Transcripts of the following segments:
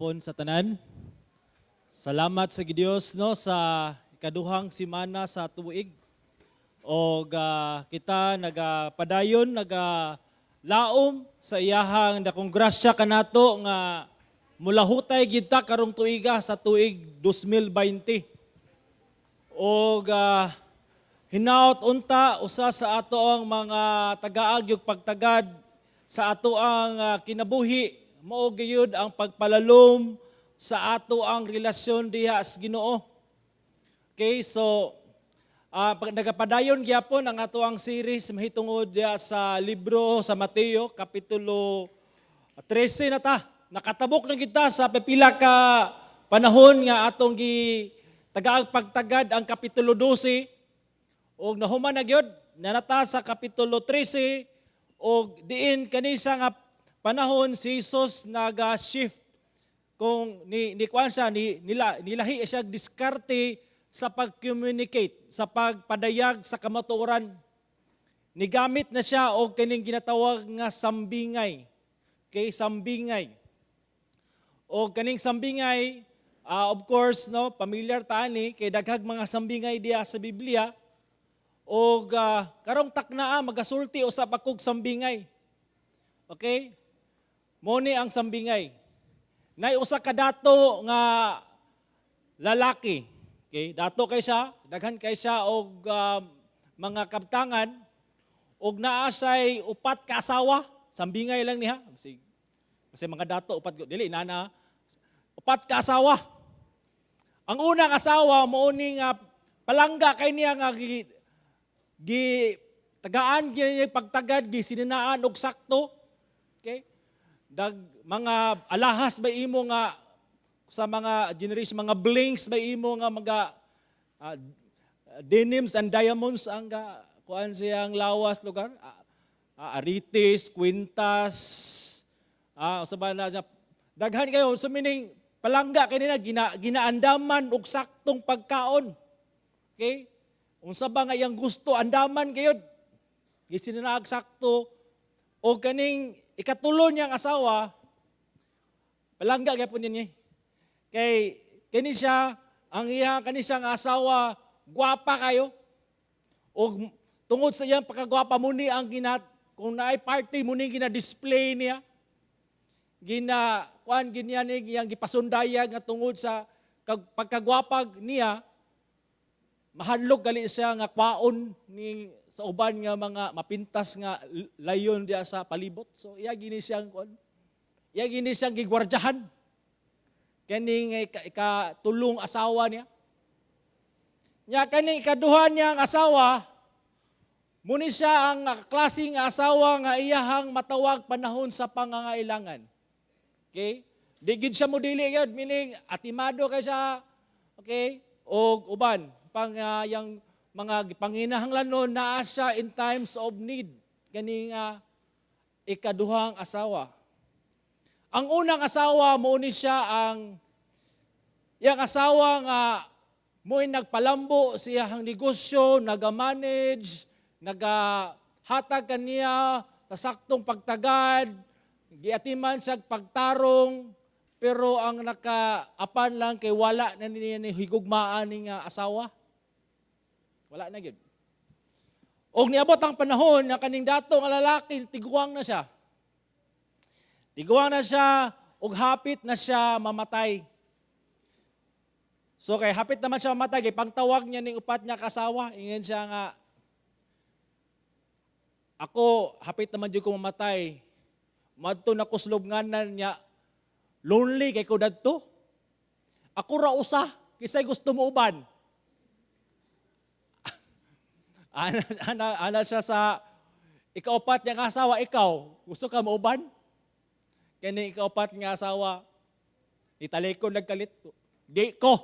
hapon sa tanan. Salamat sa Gidios no sa ikaduhang simana sa tuig. O kita nagapadayon nagalaom sa iyahang dakong grasya kanato nga mulahutay kita karong tuiga sa tuig 2020. O hinaut unta usa sa ato ang mga tagaag ug pagtagad sa ato ang kinabuhi mao gayud ang pagpalalom sa ato ang relasyon diha sa Ginoo. Okay, so nagapadayon gyapon ang ato ang series mahitungod diha sa libro sa Mateo kapitulo 13 na ta. Nakatabok na kita sa pipila ka panahon nga atong tagaag pagtagad ang kapitulo 12 og nahuman na gyud nanata sa kapitulo 13 og diin kanisa nga panahon si Jesus naga-shift kung nilahi siya diskarte sa pag-communicate, sa pagpadayag sa kamatuoran. Nigamit na siya og kining ginatawag nga sambingay. Okay, sambingay. Og kaning sambingay, of course, no, familiar ta ni kay daghang mga sambingay diha sa Biblia. Og karong taknaa magasulti usab akog sambingay. Okay? Mo ni ang sambingay. Nay usa ka dato nga lalaki. Okay, dato kay siya, daghan kay siya og mga kabtangan og naa say upat ka asawa, sambingay lang niya. Kasi mga dato upat dili nana. Upat ka asawa. Ang unang asawa mao ni nga palangga kay niya nga tagaan gyud pagtagad sininaan og sakto. Okay? Mga alahas ba imo nga sa mga generation, mga blinks ba imo nga mga denims and diamonds ang kuan siyang lawas lugar. Aritis, quintas, usaban na siya. Daghan kayo, so meaning palangga kay nila ginaandaman og saktong pagkaon. Okay? Unsa ba nga iyang gusto andaman kayod. Gisininaag sakto o kaning ikatulo niyang asawa, palangga gyapon niya. Kay kini siya ang kani siyang asawa, gwapa kayo. O tungod sa iyang pagkagwapa muni ang kung naay party muni gina-display niya. Ganyan iyang gipasundayag nga tungod sa pagkagwapag niya, mahadlok gali siya nga kwaon ni sa uban nga mga mapintas nga layon diya sa palibot. So iya gini siyang gigwardyahan. Kaning ikatulong asawa niya. Nya kaning ikaduha niyang asawa, muni siya ang klaseng asawa nga iyahang matawag panahon sa pangangailangan. Okay? Di gid siya mo dili gyud, meaning atimado kay siya. Okay? O uban yang mga panginahanglanon naa siya in times of need. Kaning ikaduhang asawa. Ang unang asawa mo ni siya yang asawa nga mo'y nagpalambo siyang negosyo, naga-manage, nagahatag kaniya sa saktong pagtagad, giatiman siya pagtarong, pero ang nakaapan lang kay wala na niya ni higugmaan ni asawa. Wala na gyud. Og niabot ang panahon na kaning dato nga lalaki tiguang na siya. Tiguang na siya og hapit na siya mamatay. So kay hapit naman siya mamatay, kay pangtawag niya ning upat niya kasawa, ingon siya nga ako hapit naman jud ko mamatay. Madto na ko slubnganan niya. Lonely kay ko dadto. Ako ra usa kisay gusto mo uban. Ana siya sa ikaupat niya nga asawa, ikaw gusto ka mauban? Kani ikaupat nga asawa, italikon nagkalit. Di ko.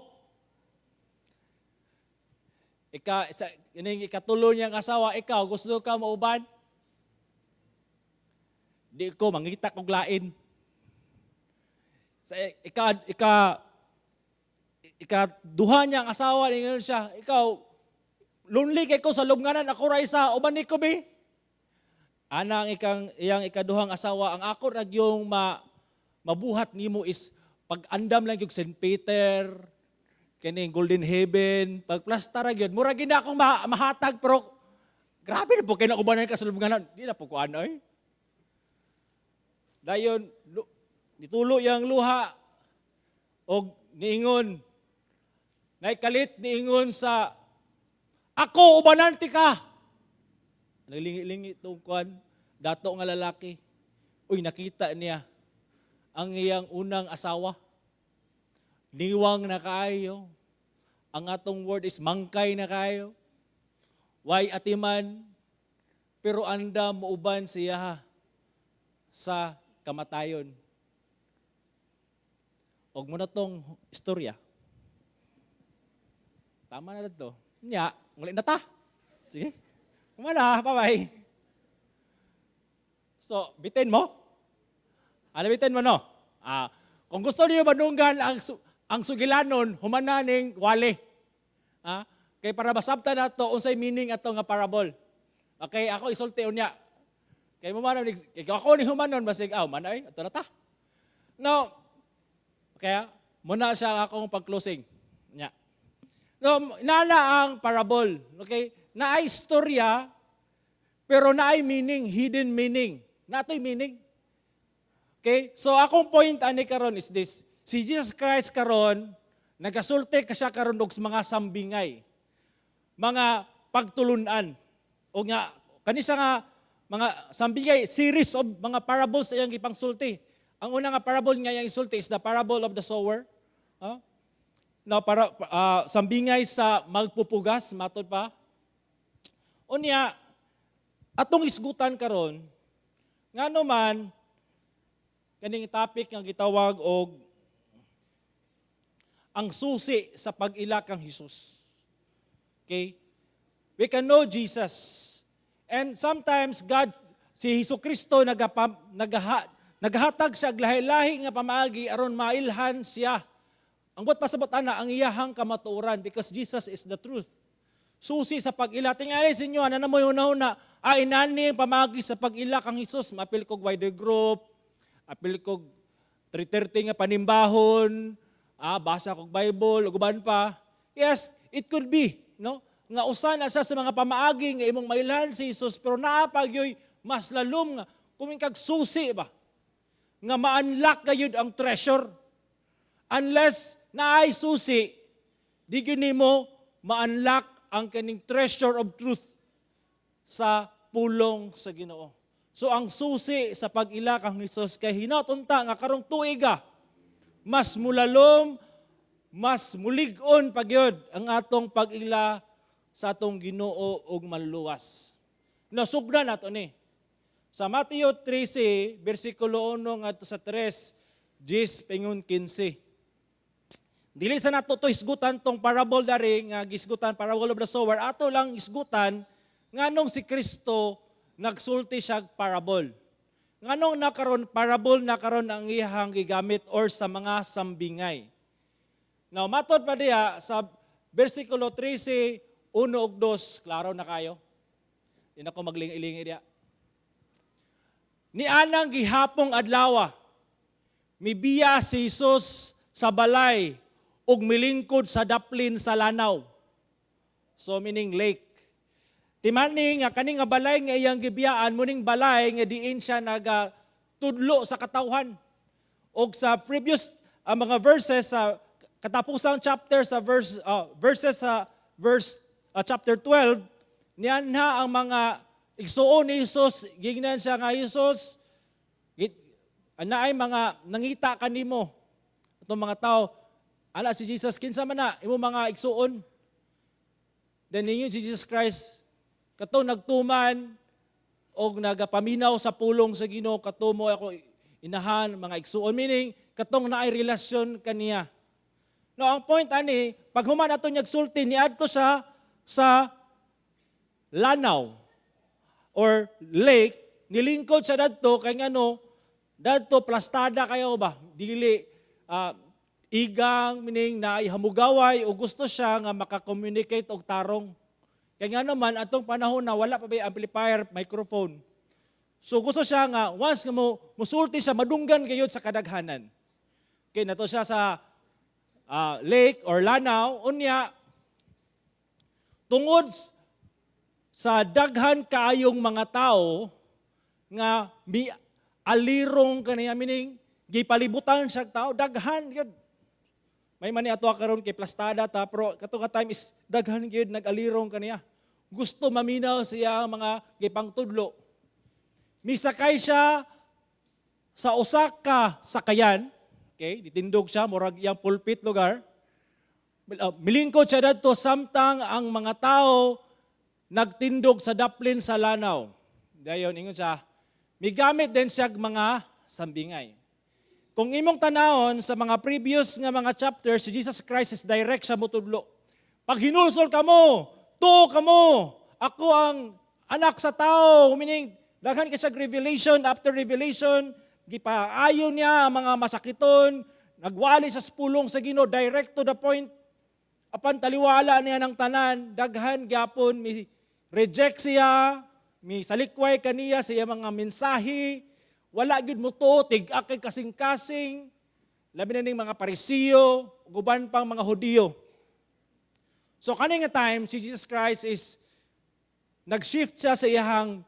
Ikatulo niyang asawa, ikaw gusto ka mauban? Di ko, mangita kong lain. Sa ikaduha niyang asawa, ningon siya, ikaw, lonely kay ko sa lubnganan, ako ra isa, uban ni ko bi. Ana ang iyang ikaduhang asawa, ang ako ra yung mabuhat nimo is pag-andam lang yung St. Peter, kaning Golden Heaven, pagplastara yun, mura gina akong mahatag, pero grabe na po, kinakubanan ka sa lubunganan. Di na po ko ano eh. Dayon, nitulo yung luha, o niingon, naikalit niingon sa, ako, ubananti ka. Naglingi-lingi itong kuhan, dato nga lalaki. Uy, nakita niya, ang iyang unang asawa. Niwang na kayo. Ang atong word is mangkay na kayo. Why atiman? Pero anda muuban siya sa kamatayon. Og mo na tong istorya. Tama na to. Nya, ngulit na ta. Sige. Kumana, bye-bye. So, bitin mo? Ano bitin mo, no? Kung gusto niyo manunggan ang sugilanon, humananing wali. Kay para masabta na to, unsay meaning ato nga parable. Okay, ako isulti unya. Kay mo man, ako ni humanon, basig, manay, ato na ta. No, kaya, muna siya akong pag-closing. Nya. No, nana ang parable. Okay, naay istorya, pero naay meaning, hidden meaning. Natoy meaning. Okay? So akong point ani karon is this. Si Jesus Christ karon nagasulti ka siya karon og mga sambingay. Mga pagtulunan. O nga kani siya nga mga sambingay series of mga parables sa iyang gipangsulti. Ang una nga parable nga iyang isulti is the parable of the sower. Sambingay sa magpupugas, matod pa. Unya atong isgutan karon ngano man kaning topic nga gitawag og ang susi sa pag-ila kang Hesus. Okay? We can know Jesus. And sometimes God, si Hesukristo naghatag siya lahi-lahi nga pamaagi aron mailhan siya. Ang buot pasabot ana ang iyahang kamatuoran because Jesus is the truth. Susi sa pag-ila. Tingali sa inyo, ano mo yung una, inani pamagi sa pag-ila kang Hesus. Mapil kog wider group, apil kog 3:30 nga panimbahon, basa kog Bible, uguban pa. Yes, it could be, no? Nga usa na sa mga pamaagi nga imong mailhan si Hesus, pero naapag yoy mas lalom nga kuming kag susi ba? Nga ma-unlock gayud ang treasure. Unless naay susi, di gyud nimo ma-unlock ang kaning treasure of truth sa pulong sa Ginoo. So ang susi sa pag-ila kang Hesus kay hinatunta nga karong tuiga mas mulalom, mas mulig-on pagyod ang atong pag-ila sa atong Ginoo og manluwas. Nasugdan nato ni. Sa Mateo 13 bersikulo 1 ngadto sa 3, 10 pingon 15. Dili sa nato to isgutan tong parable dari nga gisgutan parable of the sower, ato lang isgutan nganong si Kristo nagsulti siya parable. Nganong nakaron parable nakaron ang iyang gigamit or sa mga sambingay. Now matod pa diha sa bersikulo 13, 1 ug 2, klaro na kayo. Di na ko maglingi-lingi diha. Ni anang gihapong adlaw mibiya si Jesus sa balay ug milingkod sa daplin sa lanaw. So meaning lake. Timani nga kani nga balay nga iyang gibiyaan muning balay nga diin siya nagatudlo sa katawhan. Og sa previous mga verses sa katapusang chapter sa chapter 12 niyan ang mga igsuon ni Jesus gingnan siya nga Jesus ana ay mga nangita kanimo atong mga tao. Ala si Jesus, kinsa man na, imo mga igsuon. Then ninyo si Jesus Christ, katong nagtuman, o nagapaminaw sa pulong sa Ginoo, katumo ako inahan, mga igsuon. Meaning, katong naay relasyon kaniya. No, ang point ani, pag human ato niyagsulti, niadto siya sa lanaw or lake, nilingkod siya dadto, kay ngano, dadto plastada kayo ba? Dili, igang, meaning na ihamugaway o gusto siya nga makakommunicate og tarong. Kaya nga naman, atong panahon na wala pa ba amplifier, microphone. So gusto siya nga, once nga musulti siya, madunggan kayo sa kadaghanan. Okay, nato siya sa lake or lanaw, unya, tungod sa daghan kaayong mga tao nga mi alirong kaniya, meaning gipalibutan siya tao, daghan yun. May mani ato karon kay plastada ta, pero kato ka time is daghan gyud nag-alirong kaniya. Gusto maminaw siya mga gipangtudlo. Misakay siya sa usa ka sakayan, okay, ditindog siya murag yang pulpit lugar. Milingkod siya dadto samtang ang mga tao nagtindog sa daplin sa lanaw. Dayon ingon siya, migamit din siya mga sambingay. Kung imong tanawon sa mga previous nga mga chapters, si Jesus Christ is direct siya mutudlo. Pag hinulsol kamo, tuo kamo, ako ang anak sa tao, meaning daghan ka siya revelation after revelation, gipaayo niya ang mga masakiton, nagwali sa pulong sa Ginoo, direct to the point. Apan taliwala niya ng tanan, daghan gyapon mi reject siya, mi salikway kaniya sa iya mga mensahe, wala gyud mo to, tig-akay kasing-kasing, labi na ning mga Parisiyo, guban pang mga Hudiyo. So kani nga time, si Jesus Christ is nag-shift siya sa iyang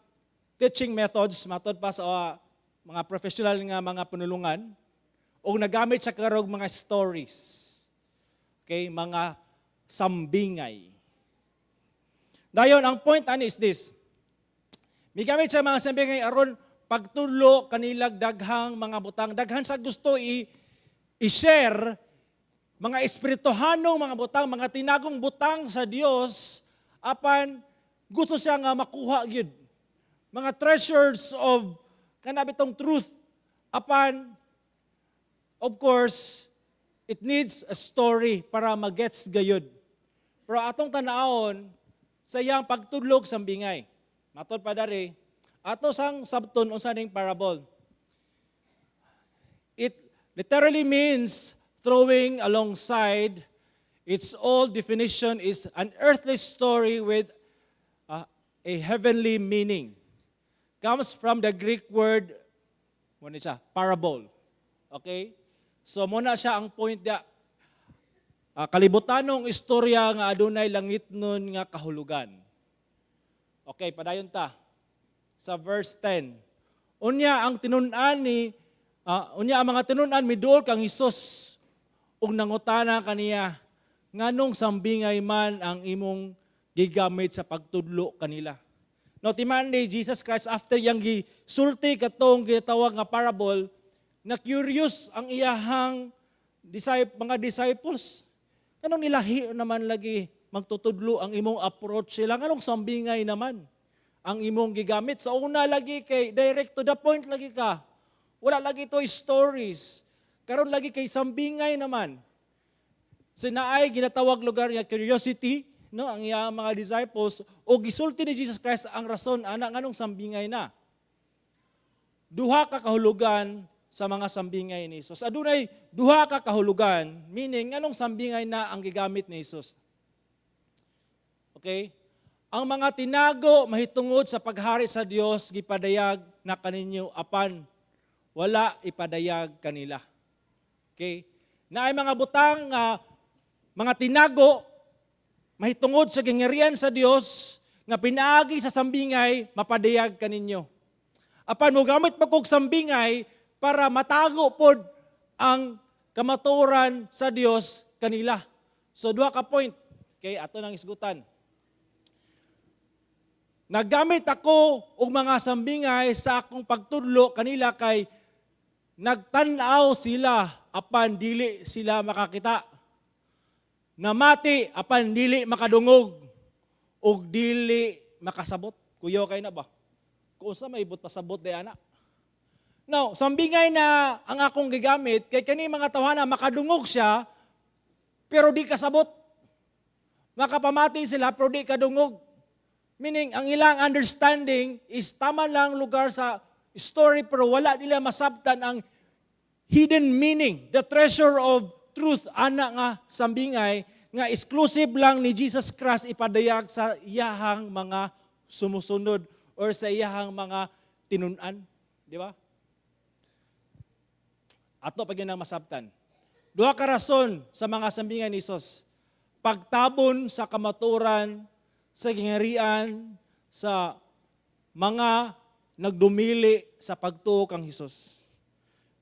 teaching methods, matod pa sa mga professional nga mga panulungan, o nagamit siya karog mga stories. Okay, mga sambingay. Dayon, ang point ani is this. Migamit siya mga sambingay aron pagtulo kanilag daghang mga butang. Daghan sa gusto i-share mga espirituhanong mga butang, mga tinagong butang sa Dios apan gusto siya nga makuha gyud. Mga treasures of kanabitong truth apan of course it needs a story para magets gayud. Pero atong tanaon sa iyang pagtudlog sa bingay. Matod pa dari, ato sang sabton unsa ning parable. It literally means throwing alongside. Its all definition is an earthly story with a heavenly meaning. Comes from the Greek word, ano siya? Parable. Okay? So muna siya ang point dia. Kalibutanong istorya nga adunay langit nun nga kahulugan. Okay, padayon ta. Sa verse 10. Unya ang tinun-an unya ang mga tinun-an miduol kang Hesus ug nangutana kaniya nganong sambingay man ang imong gigamit sa pagtudlo kanila. No, timan ni Jesus Christ after yang gisulti katong gitawag nga parable, na curious ang iyahang mga disciples. Anong nilahi naman lagi magtutudlo ang imong approach sila? Anong sambingay naman ang imong gigamit? Sa una lagi kay direct to the point lagi ka. Wala lagi to stories. Karon lagi kay sambingay naman. Sinaay ginatawag lugar niya curiosity, no, ang iyang mga disciples o gisulti ni Jesus Christ ang rason ana nganong sambingay na. Duha ka kahulugan sa mga sambingay ni Jesus. Adunay duha ka kahulugan, meaning anong sambingay na ang gigamit ni Jesus. Okay? Ang mga tinago mahitungod sa paghari sa Dios gipadayag na kaninyo apan wala ipadayag kanila. Okay? Naay mga butang mga tinago mahitungod sa gingharian sa Dios nga pinaagi sa sambingay mapadayag kaninyo. Apan mo gamit pagkog sambingay para matago pod ang kamatuoran sa Dios kanila. So duha ka point. Okay, ato nang isgutan. Naggamit ako og mga sambingay sa akong pagtudlo kanila kay nagtan-aw sila apan dili sila makakita. Namati apan dili makadungog ug dili makasabot. Kuyo kay na ba? Kung sa maibot pasabot day ana. Now, sambingay na ang akong gigamit, kay kani mga tawhana makadungog siya, pero di kasabot. Makapamati sila, pero di kadungog. Meaning, ang ilang understanding is tama lang lugar sa story, pero wala nila masabtan ang hidden meaning, the treasure of truth, ana nga sambingay, nga exclusive lang ni Jesus Christ ipadayag sa iyahang mga sumusunod or sa iyahang mga tinun-an. Di ba? Ato pag yun ang masabtan. duha ka rason sa mga sambingan ni Hesus. Pagtabon sa kamaturan, sa gingharian, sa mga nagdumili sa pagtuo kang Hesus.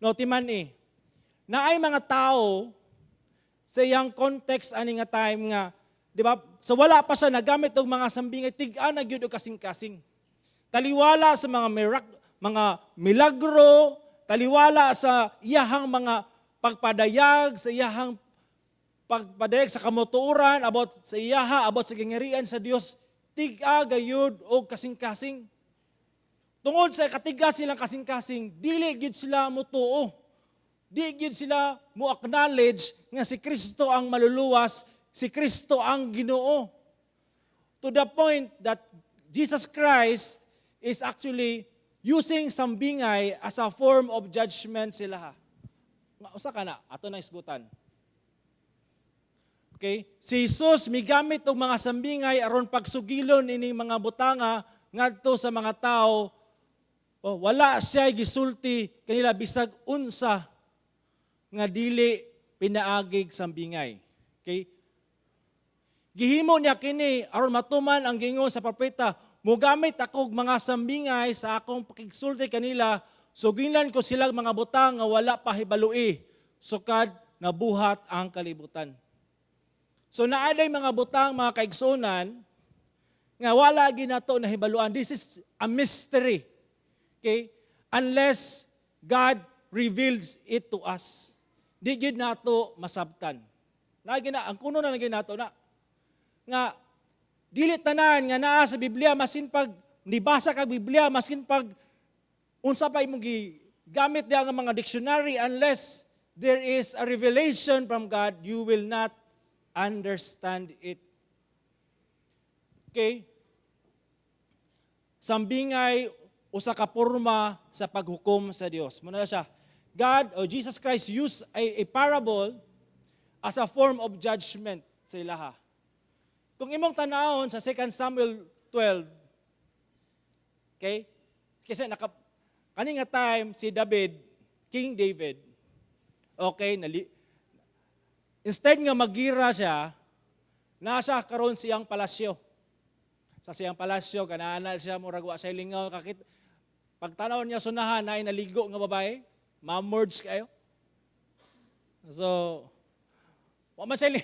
No, timan naay mga tao sa iyang context ani nga time nga, di ba? So wala pa siya nagamit og mga sambingay, tig-an na gyud og kasing-kasing. Taliwala sa mga mga milagro, taliwala sa iyahang mga pagpadayag, sa iyahang pagpadayag sa kamoturan, about sa iyaha, about sa gingharian sa Dios, tig-a gayud og kasing-kasing. Tungod sa katiga silang kasing-kasing, dili gyud sila motuo. Di gyud sila mo acknowledge nga si Kristo ang maluluwas, si Kristo ang Ginoo. To the point that Jesus Christ is actually using sambingay as a form of judgment sila. Usa ka na, ato na isgutan. Okay? Si Jesus migamit og mga sambingay aron pagsugilon ining mga butanga ngadto sa mga tao. Wala siya gisulti kanila bisag unsa nga dili pinaagig sambingay. Okay? Gihimo niya kini aron matuman ang gingon sa propeta, mugamit ako og mga sambingay sa akong pakigsulti kanila, sugilan ko sila mga butang nga wala pa hibalui, sukad nabuhat ang kalibutan. So naaday mga butang, mga kaigsunan, nga wala ginato na hibaluan. This is a mystery. Okay? Unless God reveals it to us. Di gid nato masabtan. Ang kuno na nato na. Nga, dili tanan nga naa sa Biblia, masin pag nibasa kag Biblia, masin pag unsa pa imong gamit diya nga mga dictionary, unless there is a revelation from God, you will not understand it. Okay? Sambingay usa ka porma sa paghukom sa Dios. Muna na siya. God or Jesus Christ used a parable as a form of judgment sa ilaha. Kung imong tanawon sa 2 Samuel 12, okay? Kasi kani nga time si David, King David, okay, instead nga magira siya, nasa karon siyang palasyo. Sa siyang palasyo, kanana siya, muragwa siya lingaw, pagtanaw niya sunahan, ay naligo nga babae, mamords kayo. So, waman siya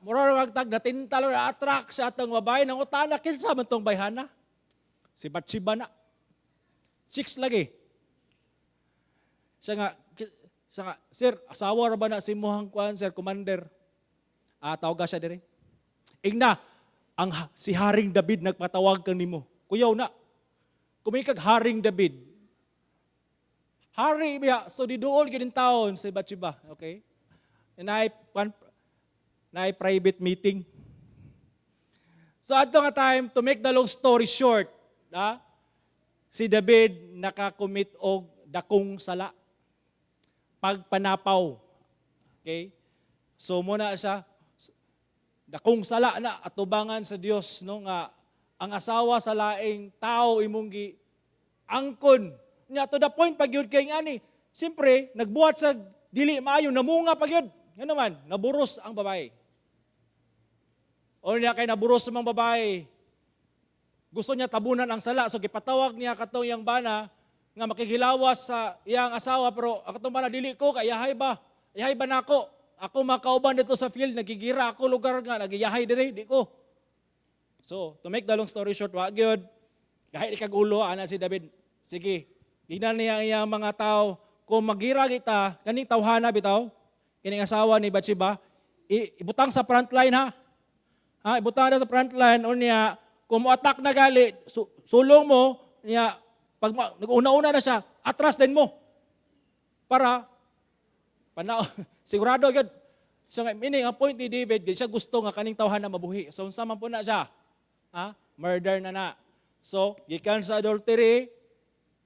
murag tag natintalo na attract sa atong babae, nang utana, kinsa man tong bayhana? Si Bathsheba na. Chicks lagi. Siya nga, sir, asawa ra ba na si Mohang Kwan, sir, commander? Tawag siya dire. Igna, si Haring David nagpatawag kang nimo. Kuyaw na. Kumikag Haring David. Hari biya, so diduol gid taon si Bathsheba, okay? And na private meeting. So adto nga time, to make the long story short, si David nakakommit og dakong sala. Pagpanapaw. Okay? So muna siya, dakong sala na atubangan sa Dios, no, nga ang asawa sa laing tao imong angkon. Nya to the point pag yun kay ngani, siyempre nagbuhat sa dili maayo, namunga pag yun. Nga naman, naburos ang babae. O niya kay naburos sa mga babae, gusto niya tabunan ang sala, so gipatawag niya katong iyang bana nga makikilawas sa iyang asawa, pero katong bana dili ko, kay yahay ba nako. Ako makauban dito sa field, nagigira ako lugar nga, nagiyahay dire, di ko. So, to make the long story short, wag yun, kahit ikagulo, ana si David, sige, tignan niya iyang mga tao, kung magira kita, kaning tawhana bitaw, kining asawa ni Bathsheba, ibutang sa front line ha. Ibutang na sa front line, o niya, kung mo-attack na gali, sulong mo, niya, pag nag-una-una na siya, atras din mo. Para, sigurado agad. So, meaning, ang point ni David, siya gusto nga kaning tawhana mabuhi. So, unsa man po na siya? Murder na. So, gikan sa adultery,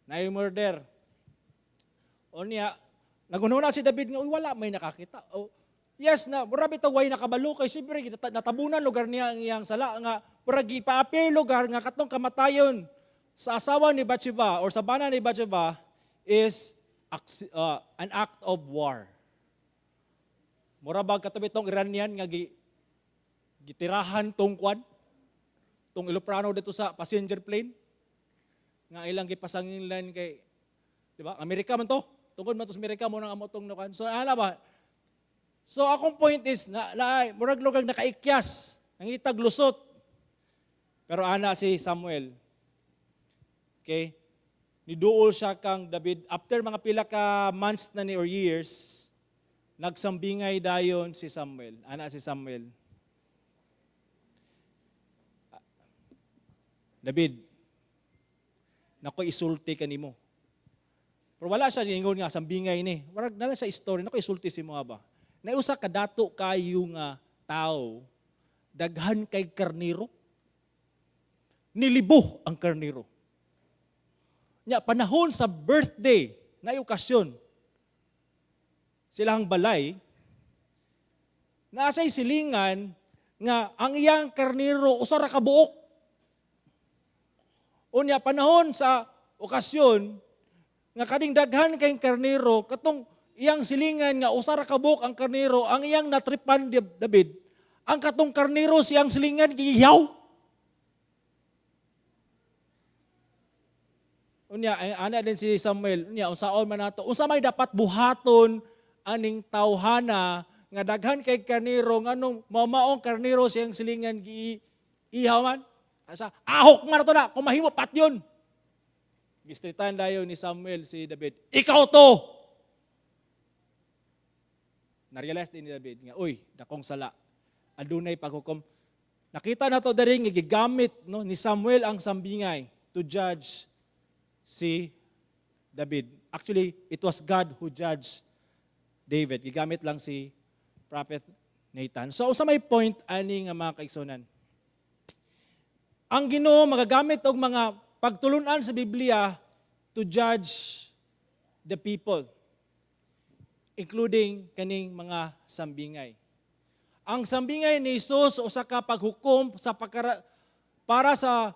na murder. O niya, nagununa si David nga, wala may nakakita. Yes, murabi ito, way nakabalo kay siyempre, natabunan lugar niya ang iyang sala, nga, paragi pa-appear lugar, nga katong kamatayon sa asawa ni Bathsheba, or sa bana ni Bathsheba, is an act of war. Mura ba katabi tong Iranian nga gitirahan tong kwan, tong eroplano dito sa passenger plane, nga ilang gipasanginlan kay, di ba? Amerika man to. Tungkol man to sa Amerika mo nang amotong no kan. So ana ba? So akong point is murag lugar nakaikyas, nangitag lusot. Pero ana si Samuel. Okay? Niduol siya kang David after mga pila ka months na ni or years, nagsambingay dayon si Samuel. Ana si Samuel. David, nako isulti kanimo. Pero wala siya ingon nga sambingay ni. Warag na siya story, nako isulti si mo ba. Nausa ka dato kayo nga tao, daghan kay karniro. Nilibo ang karniro. Nya panahon sa birthday na okasyon, silang balay, nasa'y silingan nga ang iyang karniro usara ka buok. Unya panahon sa okasyon nga kading daghan kay karniro katong iyang silingan nga usara ka buok ang karniro, ang iyang natripan David, ang katong karniro siyang silingan giihaw. Unya ana din si Samuel, unya unsaon man nato, unsa may dapat buhaton aning tawhana nga daghan kay karniro nganong mamaong karniro siyang silingan giihaw man. Asa ahok man to na, kung mahimo patyon. Gistritan dayon ni Samuel si David, ikaw to. Na-realize din ni David nga, uy, dakong sala. Adunay paghukom. Nakita na to diri nga gigamit no ni Samuel ang sambingay to judge si David. Actually, it was God who judged David. Gigamit lang si Prophet Nathan. So, sa may point, ani nga mga kaigsunan. Ang Ginoo magagamit og mga pagtulunan sa Biblia to judge the people, including kaning mga sambingay. Ang sambingay ni Jesus usa ka paghukom sa para sa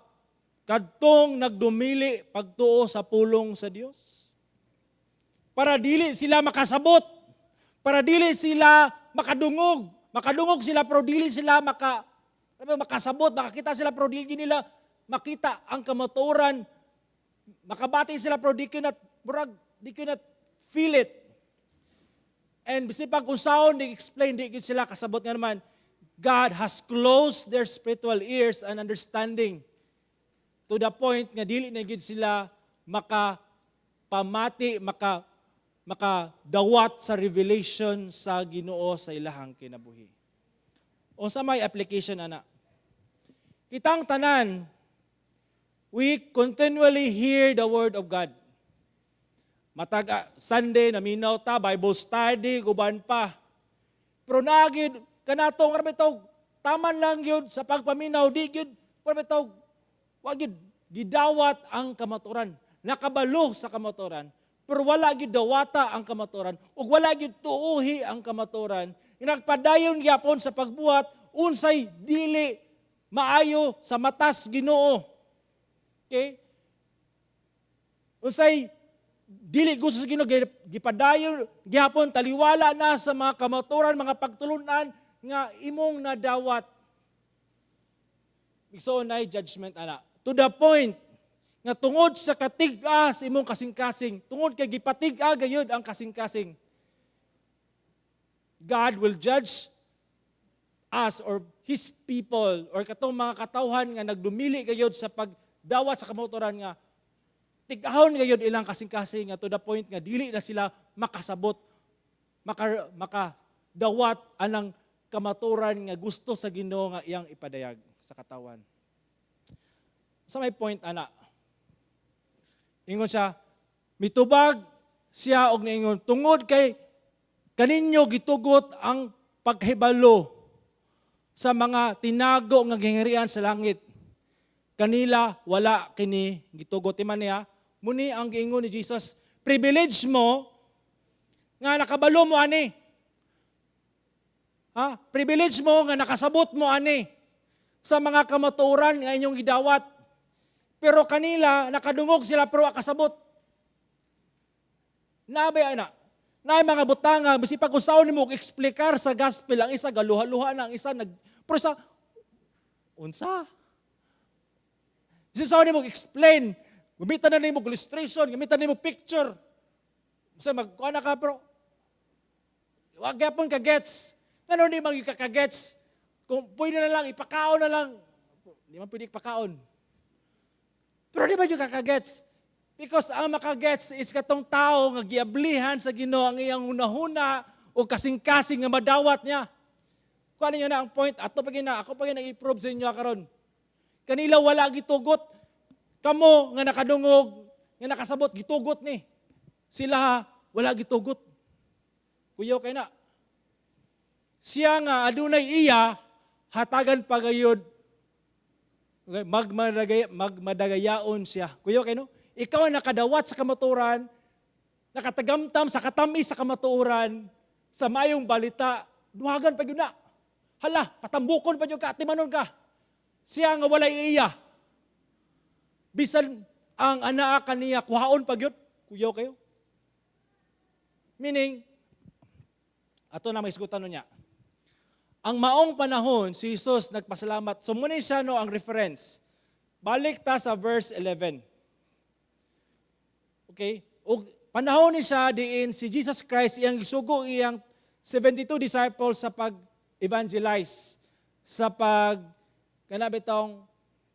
kadtong nagdumili pagtuo sa pulong sa Dios. Para dili sila makasabot, para dili sila makadungog. Makadungog sila pero dili sila makasabot, makakita sila pero dili nila makita ang kamatuoran. Makabati sila pero di cannot feel it. And bisip pag usaon, di-explain, di sila kasabot nga naman. God has closed their spiritual ears and understanding to the point nga dili na gid sila makapamati, makadawat sa revelation sa Ginoo sa ilahang kinabuhi. Unsa may application ana? Kitang tanan, we continually hear the word of God. Matag Sunday naminaw ta, Bible study, guban pa. Pero nagid kanatong rabitaw taman lang yun sa pagpaminaw, di yun rabitaw wag yun gidawat ang kamaturan. Nakabalo sa kamaturan, pero wala gyud dawata ang kamaturan ug wala gyud tuuhi ang kamaturan. Nagpadayon gyapon sa pagbuhat unsay dili maayo sa matas Ginoo. Okay? Unsay dili gusto sa Ginoo gipadayon gyapon taliwala na sa mga kamaturan, mga pagtulunan nga imong nadawat. So na judgment ana. To the point nga tungod sa katig-a sa imong kasing-kasing, tungod kay gipatig-a gayud ang kasing-kasing, God will judge us or His people or katong mga katawhan nga nagdumili gayud sa pagdawat sa kamaturan nga tig-ahon gayud ilang kasing-kasing nga to the point nga dili na sila makasabot, makadawat anang kamaturan nga gusto sa Ginoo nga iyang ipadayag sa katawan. Sa may point ana, ingon siya, mitubag siya og niingon, tungod kay kaninyo gitugot ang paghibalo sa mga tinago nga gingharian sa langit. Kanila wala kini gitugot. Timan niya, muni ang giingon ni Jesus, privilege mo nga nakabalo mo ani. Privilege mo nga nakasabot mo ani sa mga kamatuoran nga inyong gidawat. Pero kanila, nakadungog sila pero akasabot. Nabay ana. Na mga butanga, basi pag usaw nimo explicar sa gospel, ang isa galuha-luha na, ang isa pero sa unsa? Basi usaw nimo explain, gamitan na nimo illustration, gamitan nimo picture. Basta magkuha na ka, pero wag yapon ka gets. Ano di mang ikakagets? Kung pwede na lang, ipakaon na lang. Di man pwede ipakaon. Pero di ba yung kakagets? Because ang makagets is katong tao nga giablihan sa Ginoo ang iyang hunahuna o kasing-kasing nga madawat niya. Kuha niyo na ang point. Ato pa gina, ako pa gina i-prove sa inyo karon. Kanila wala gitugot. Kamo nga nakadungog, nga nakasabot, gitugot ni. Sila wala gitugot. Kuyaw kay na. Siya nga adunay iya, hatagan pagayod, magmadagayaon siya. Kuyaw kay no? Ikaw ang nakadawat sa kamatuoran, nakatagamtam sa katamis sa kamatuoran, sa mayong balita, duhagan pa yun na. Hala, patambukon pa yun ka, timanon ka. Siya nga walay iya. Bisan ang anaa niya, kuhaon pa yun. Kuyaw kayo. Meaning, ato na may sigutan niya. Ang maong panahon, si Jesus nagpasalamat. So muna siya no, ang reference. Balik ta sa verse 11. Okay? O panahon ni siya diin si Jesus Christ iyang isugo iyang 72 disciples sa pag-evangelize, sa kanabitong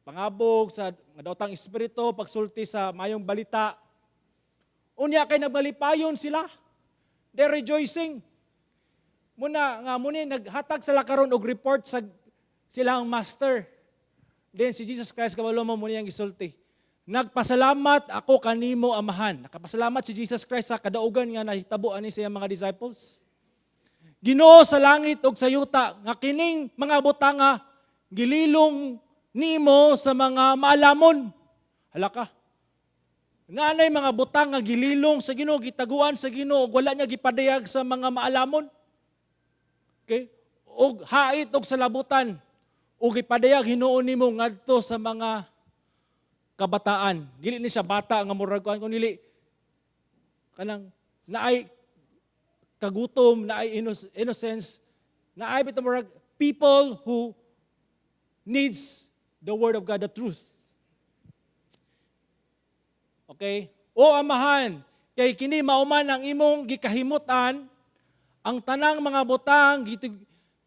pangabog sa madawtang espiritu, pagsulti sa mayong balita. Unya kay nagmalipayon sila. They're rejoicing. Muna naghatag sila karon og report sa silang master. Then si Jesus Christ kabalo mo muna yang gisulti. Nagpasalamat ako kanimo amahan. Nakapasalamat si Jesus Christ sa kadaugan nga nahitabo ani sa mga disciples. Ginoo sa langit ug sa yuta nga kining mga butanga gililong nimo sa mga maalamon. Hala ka. Nanay mga butang nga gililong sa Ginoo, gitaguan sa Ginoo ug wala niya gipadayag sa mga maalamon. Okay? Og hait og salabutan ug gipadayag hinuon nimo ngadto sa mga kabataan. Dili ni siya bata nga murag kuan kun dili kanang naay kagutom, naay innocence, naay bitaw murag people who needs the word of God, the truth. Okay? O amahan, kay kini mauman ang imong gikahimutan, ang tanang mga butang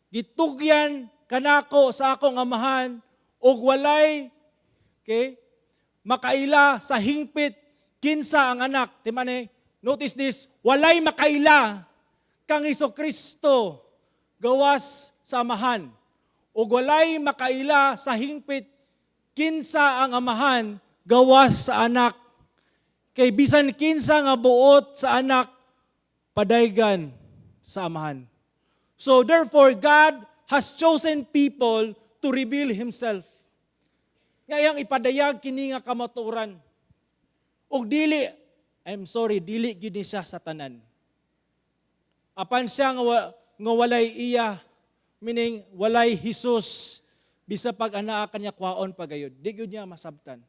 gitugyan kanako sa akong amahan ug walay makaila sa hingpit kinsa ang anak. Timane, notice this, walay makaila kang Hesukristo gawas sa amahan. Ug walay makaila sa hingpit kinsa ang amahan gawas sa anak. Kay bisan kinsa nga buot sa anak padaygan sa amahan. So therefore God has chosen people to reveal himself. Ngayang ipadayag kini nga kamatuoran. Og dili gid ni siya sa tanan. Apan siya nga walay iya, meaning walay Jesus, bisa pag anaa kanya kwaon pagayod. Di gyud niya masabtan.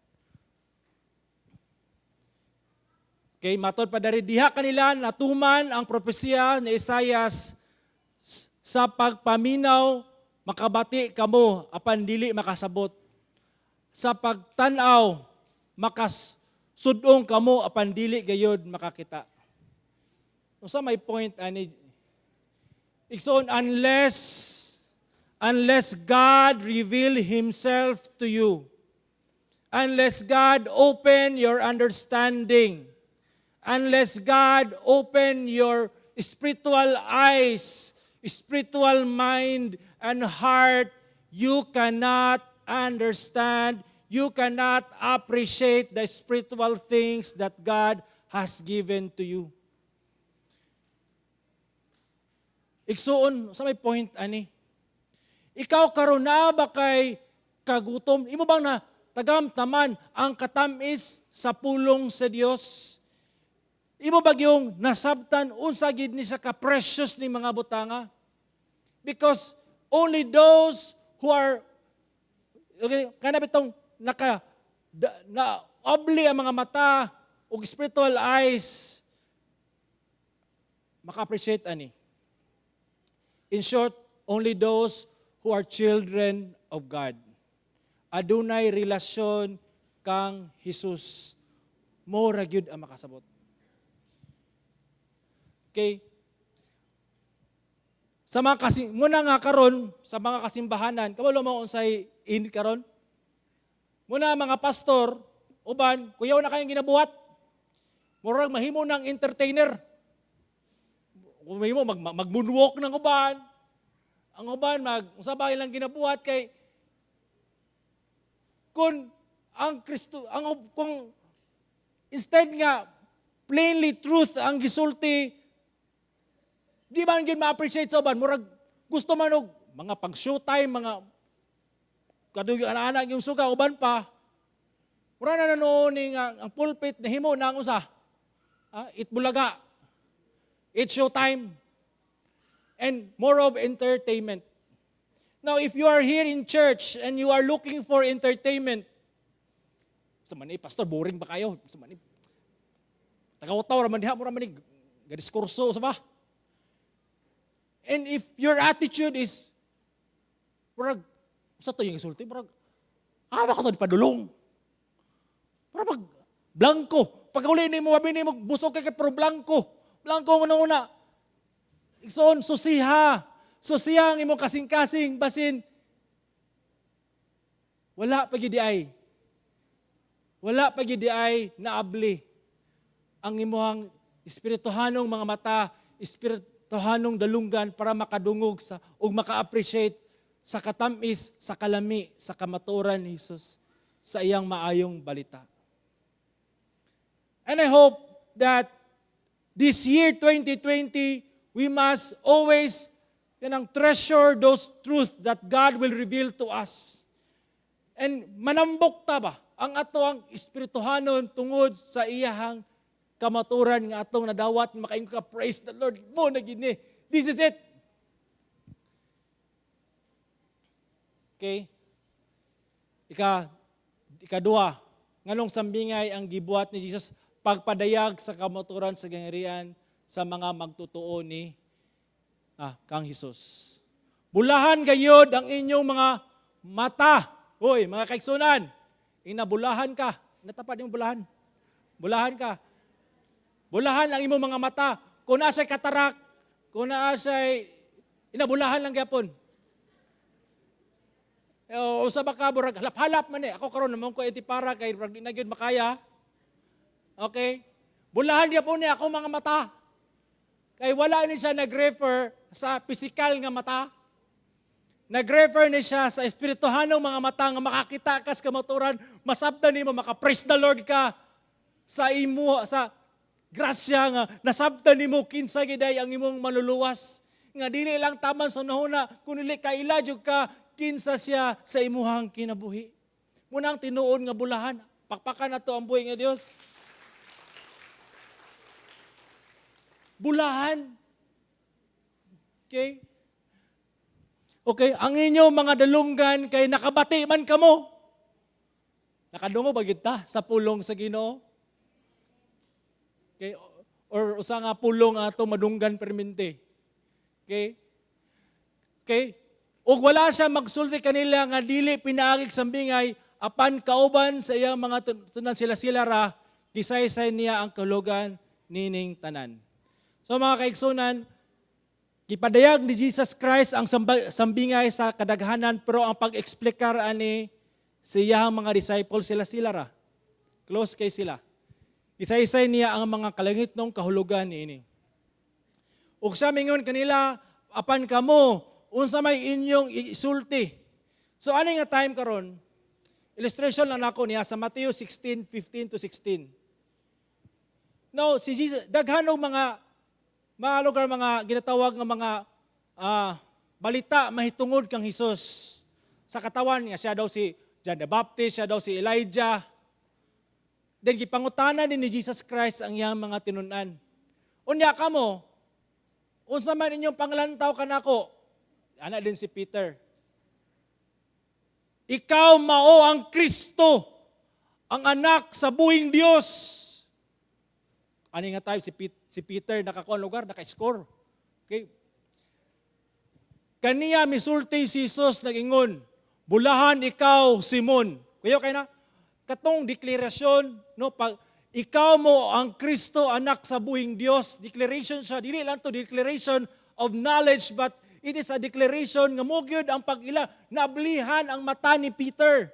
Okay, matod pa dari diha kanila natuman ang propesya ni Isaias sa pagpaminaw makabati kamo apan dili makasabot. Sa pagtanaw, makasudong kamo apan dili gayod makakita. Unsa may point ani? Ikson, unless God reveal himself to you, unless God open your understanding, unless God open your spiritual eyes, spiritual mind and heart, you cannot understand, you cannot appreciate the spiritual things that God has given to you. Iksuon, sa may point ani? Ikaw karon na ba kay kagutom? Imo bang na tagamtaman ang katamis sa pulong sa Dios? Imo ba yung nasabtan unsa gid ni sa ka-precious ni mga butanga? Because only those who are kana bitong obli ang mga mata ug spiritual eyes maka-appreciate ani. In short, only those who are children of God. Adunay relasyon kang Jesus. Mo ra gyud ang makasabot. Okay? Sa mga muna nga karon sa mga kasimbahanan, kabalo mo unsay in karon? Muna mga pastor, uban, kuyaw na kayong ginabuhat. Murag mahimo ng entertainer. Kung mahimo mag-moonwalk ng uban. Ang uban sabay lang ginabuhat kay kung ang Kristo kung instead nga plainly truth ang gisulti, di ba gyud ma-appreciate sa uban? Murag gusto man og mga pang-showtime, mga kadugay anak yung suga uban pa. Mura na noon ang pulpit na himo na ang usa. Itbulaga. It's showtime. And more of entertainment. Now, if you are here in church and you are looking for entertainment, sa mani, pastor, boring ba kayo? Sa mani, tagaw-taw, raman diha mo raman ni gadiskurso, sa ba? And if your attitude is, murag, sa to yung isulti, murag, awa ka to, di padulong. Murag, blanco. Pag uli ni mo, mabini mo, busog kay pero blanco. Blanco ang una-una. Ikson, susiha. Susiha ang imong kasing-kasing, basin. Wala pagidi ay. Wala pagidi ay naabli. Ang imong espirituhanong mga mata, espirituhanong dalunggan para makadungog sa ug maka-appreciate sa katamis, sa kalami, sa kamaturan ni Jesus sa iyang maayong balita. And I hope that this year 2020, we must always treasure those truths that God will reveal to us. And manambok ta ba ang atong espirituhanon tungod sa iyahang kamaturan nga atong nadawat, makaingon ka, praise the Lord, mo na gini. This is it. Okay? Ikaduha, nganong sambingay ang gibuhat ni Jesus, pagpadayag sa kamaturan sa gangharian sa mga magtutuo ni kang Jesus. Bulahan gayod ang inyong mga mata. Hoy, mga kaiksunan, inabulahan ka. Natapad yung bulahan. Bulahan ka. Bulahan ang imong mga mata. Kung naasa'y katarak, kung naasa'y inabulahan lang gyapon. O sa baka burag halap-halap man ako karon naman ko para kay burag di na gyud makaya. Okay? Bulahan gyapon ni ako mga mata. Kay wala ni siya nag-refer sa physical nga mata. Nag-refer ni siya sa espirituhanong mga mata nga makakita ka sa kamaturan, masabtan nimo maka-praise the Lord ka sa imo sa grasya nga nasabtan nimo kinsa giday ang imong manluluwas nga dili lang taman sa nahuna kundi kaila jud ka kinsa siya sa imuhang kinabuhi. Munang tinuod nga bulahan, pakpakan nato ang buhi nga Dios. Bulahan. Okay? Okay, ang inyong mga dalunggan kay nakabati man kamo. Nakadungo ba kita sa pulong sa Ginoo? Okay, or usa nga pulong ato madunggan permente. Okay? Okay? Ug wala siya magsulti kanila nga dili pinaagig sambingay apan kauban sa iyang mga tunan sila ra gisaysay niya ang kalugan nining tanan. So mga kaigsunan, gipadayag ni Jesus Christ ang sambingay sa kadaghanan pero ang pag-explikar ani siyang mga disciples sila ra. Close kay sila. Gisaysay niya ang mga kalangitnong kahulugan niini. Ug siya mingon kanila apan kamo unsa may inyong isulti. So ani nga time karon? Illustration lang nako niya sa Matthew 16:15 to 16. Now si Jesus daghang mga lugar, mga ginatawag ng mga balita mahitungod kang Hesus. Sa katawan niya, siya daw si John the Baptist, siya daw si Elijah. Then gipangutana din ni Jesus Christ ang iyang mga tinunan. Unya ka mo, unsa man inyong panglantaw kanako? Ana din si Peter. Ikaw mao ang Kristo, ang anak sa buhing Dios. Ani nga time si Peter nakakuha lugar, naka-score. Okay? Kaniya misulti si Jesus nag-ingon, bulahan ikaw Simon. Kuya kay na katong deklarasyon no pag ikaw mo ang Kristo anak sa buhing Dios, declaration siya, dili lang to declaration of knowledge but it is a declaration nga mo gyud ang pag-ila nablihan ang mata ni Peter.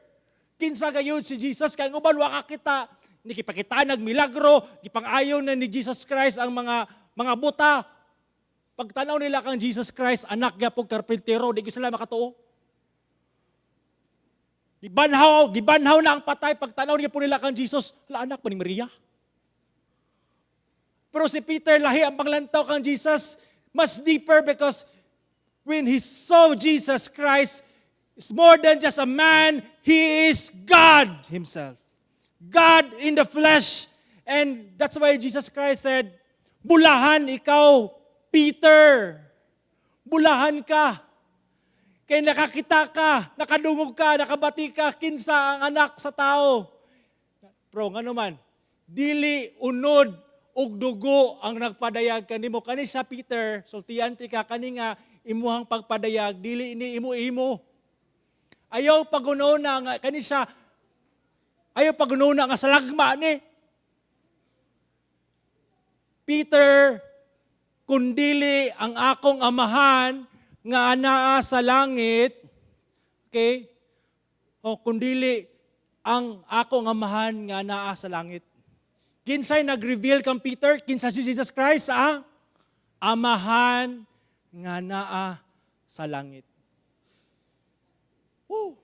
Kinsa gayud si Jesus kay uban wa ka kita ni kipakita nagmilagro, gipang-ayo na ni Jesus Christ ang mga buta. Pagtanaw nila kang Jesus Christ, anak gyapon karpentero, di sila makatuo. Gibanhaw na ang patay pagtanaw niya po nila kang Jesus, hala anak pa ni Maria. Pero si Peter lahi ang panglantaw kang Jesus, mas deeper because when he saw Jesus Christ, is more than just a man, he is God himself. God in the flesh. And that's why Jesus Christ said, bulahan ikaw, Peter. Bulahan ka. Kaya nakakita ka, nakadungog ka, nakabati ka, kinsa ang anak sa tao. Pero nga naman, dili unod ug dugo ang nagpadayag kanimo. Kani sa Peter, sultiante ka, kani nga imuhang pagpadayag, dili ini imo-imo. Ayaw pagununa nga, kani siya, ayaw pagununa nga salagma ni. Peter, kundili ang akong amahan nga anaa sa langit, okay? O kundili ang akong amahan nga anaa sa langit. Kinsay nag-reveal kang Peter? Kinsa si Jesus Christ, amahan nga anaa sa langit. Woo.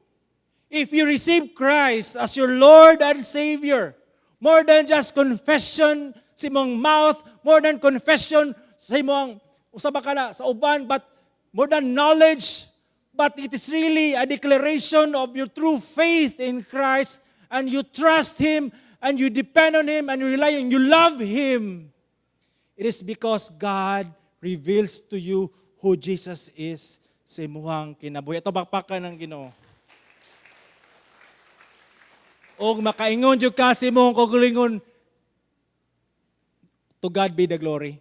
If you receive Christ as your Lord and Savior, more than just confession sa imong mouth, more than confession sa imong usaba ka na sa uban, but more than knowledge, but it is really a declaration of your true faith in Christ, and you trust Him, and you depend on Him, and you rely on, you love Him. It is because God reveals to you who Jesus is sa imuhang kinabuhi. Ito bakpakan ng Ginoo. O makaingon jud ka sa imong kaugalingon, to God be the glory.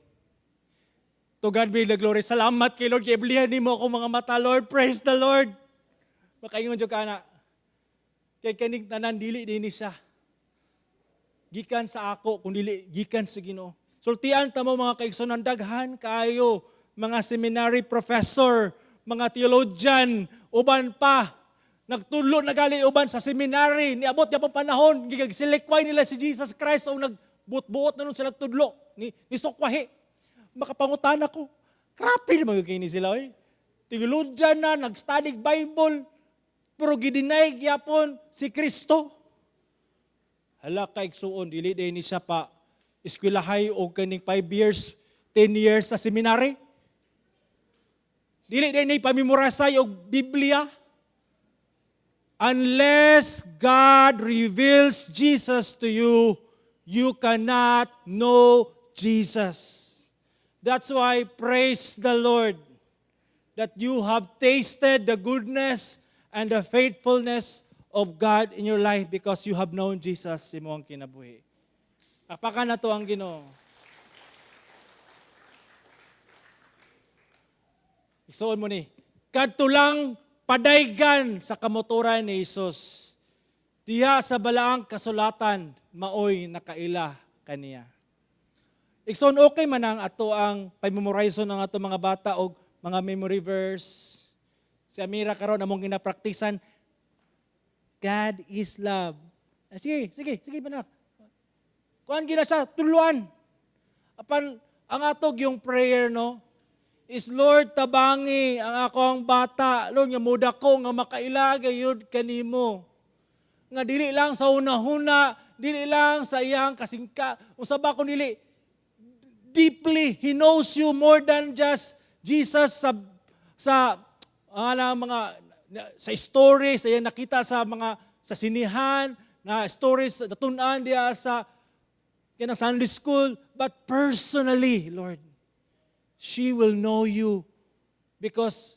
To God be the glory. Salamat kay Lord. Kaiblihan ni mo akong mga mata, Lord. Praise the Lord. Makaingon dyan ka na. Kay kanig tanan, dili din siya. Gikan sa ako, kung dili, gikan sa Ginoo. Sultian ta mo mga kaigsunan, daghan kayo, mga seminary professor, mga theologian, uban pa, nagtulo na gali uban sa seminary, niabot niya pang panahon, gigagsilekway nila si Jesus Christ, o nagbuot-buot na nun sila tudlo, ni sukwahi. Makapangutan ako. Krapi naman yung kini sila. Tiguludyan na, nag-study Bible, pero gidinay gyapon si Kristo. Hala kaigsuon, dili din ni siya pa eskwelahay o kaning 5 years, 10 years sa seminary. Dili din ni pamimorasay og Biblia. Unless God reveals Jesus to you, you cannot know Jesus. That's why praise the Lord that you have tasted the goodness and the faithfulness of God in your life because you have known Jesus sa imong kinabuhi. Apakan na to ang Ginoo. Isuon mo ni, kadto lang padaygan sa kamotoran ni Jesus. Diha sa balaang kasulatan, maoy nakaila kaniya. Ikson okay man ang ato ang pag-memorize ng ato mga bata o mga memory verse. Si Amira karon among ginapraktisan, God is love. Sige manak. Kuan gina siya, tuluan. Apan ang atog yung prayer no is Lord tabangi ang akong bata. Lord nga muda ko nga makaila gayud kanimo. Nga dili lang sa una-huna, dili lang sa iyang kasingka. Usaba ko dili deeply, He knows you more than just Jesus sa stories, sa nakita sa mga sa sinihan, na stories natunan diya sa kinang Sunday school, but personally, Lord, she will know you because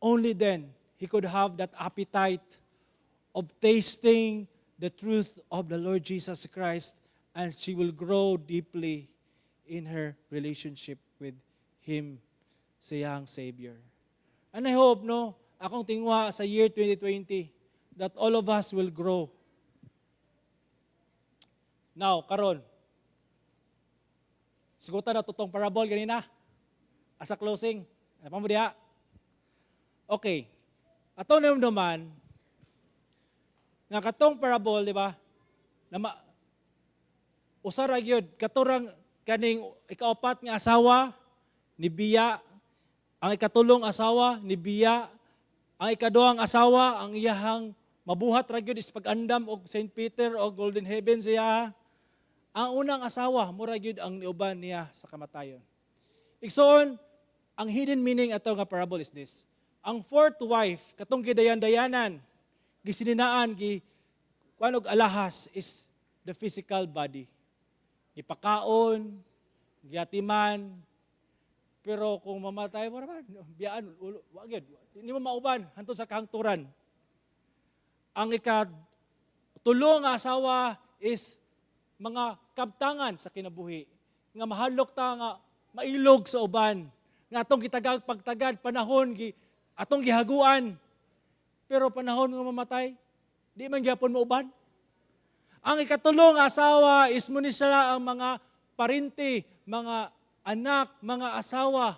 only then he could have that appetite of tasting the truth of the Lord Jesus Christ and she will grow deeply in her relationship with Him, siyang Savior. And I hope, no, akong tingwa sa year 2020, that all of us will grow. Now, karon, sigutan na tutong parable ganina, as a closing. Ano pa mo diha? Okay. Ato na naman, nga katong parable, di ba, usara gyud katurang kaning ikaapat nga asawa ni Biya, ang ikatulong asawa ni Biya, ang ikaduhang asawa ang iyahang mabuhat ra gyud is pag-andam og St. Peter o Golden Heaven siya. Ang unang asawa mura gyud ang niuban niya sa kamatayon. Igsoon, ang hidden meaning ato nga parable is this. Ang fourth wife katong gidayan-dayanan, gisininaan kuan og alahas is the physical body. Gipakaon, giyatiman, pero kung mamatay mo naman, biyaan, wagid, hindi mo mauban, hantod sa kahangturan. Ang ikatulong nga asawa is mga kabtangan sa kinabuhi, nga mahalok ta nga mailog sa uban, nga atong gitagag pagtagad, panahon, atong gihaguan, pero panahon nga mamatay, di man gyapon mauban. Ang ikatulong asawa is muni sila ang mga parinti, mga anak, mga asawa.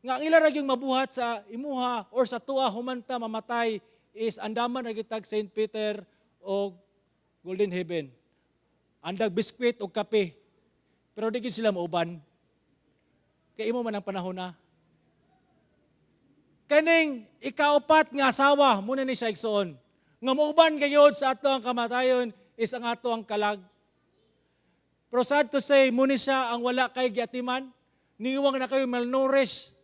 Nga ang ila yung mabuhat sa imuha or sa tuwa humanta mamatay is andaman na gitag St. Peter o Golden Heaven. Andag biskwit o kape. Pero di gid sila mauban. Kay imo man ang panahon na. Kaning ikaapat nga asawa, muna ni siya igsoon. Nga mauban gayod sa ato ang kamatayon is ang ato ang kalag. Pero sad to say, muni siya ang wala kay giatiman, niwang na kayo malnourished.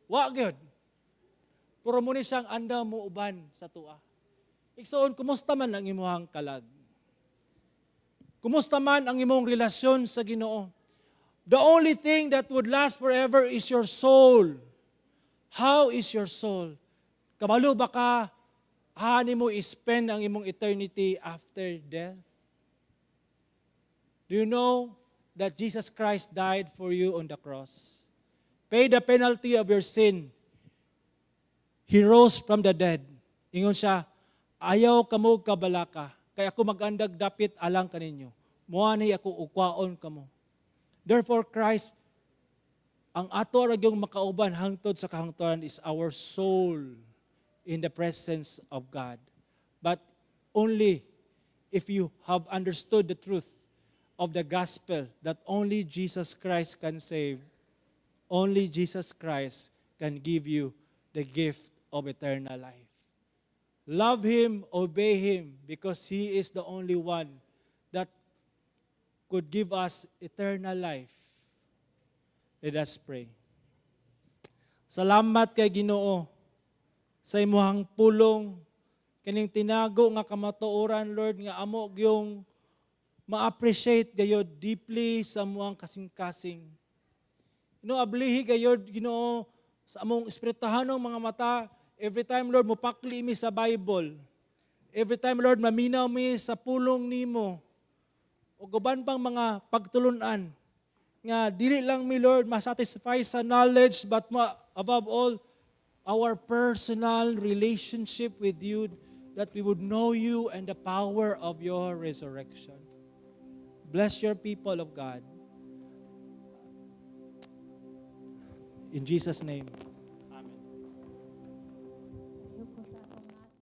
Wa gyud. Pero muni siyang anda mo uban sa tuwa. Igsoon, kumusta man ang imong kalag? Kumusta man ang imong relasyon sa Ginoo? The only thing that would last forever is your soul. How is your soul? Kabalo ba ka ani mo spend ang imong eternity after death? Do you know that Jesus Christ died for you on the cross? Paid the penalty of your sin. He rose from the dead. Ingon siya, ayaw kamo kabalaka, kaya ako magandag dapit alang kaninyo. Muani ako ukwaon kamo. Therefore Christ, ang ato ra gyung makauban hangtod sa kahangturan is our soul in the presence of God. But only if you have understood the truth of the gospel that only Jesus Christ can save, only Jesus Christ can give you the gift of eternal life. Love Him, obey Him, because He is the only one that could give us eternal life. Let us pray. Salamat kay Ginoo sa imuhang pulong, kining tinago nga kamatuoran, Lord, nga amo gyung ma-appreciate gayod deeply sa amuang kasing-kasing. Ablihi gayod, Ginoo, sa among espirituhanong mga mata, every time, Lord, mupakli mi sa Bible. Every time, Lord, maminaw mi sa pulong nimo. O guban pang mga pagtulunan, nga dili lang mi, Lord, masatisfy sa knowledge, but above all, our personal relationship with you, that we would know you and the power of your resurrection. Bless your people of God. In Jesus' name.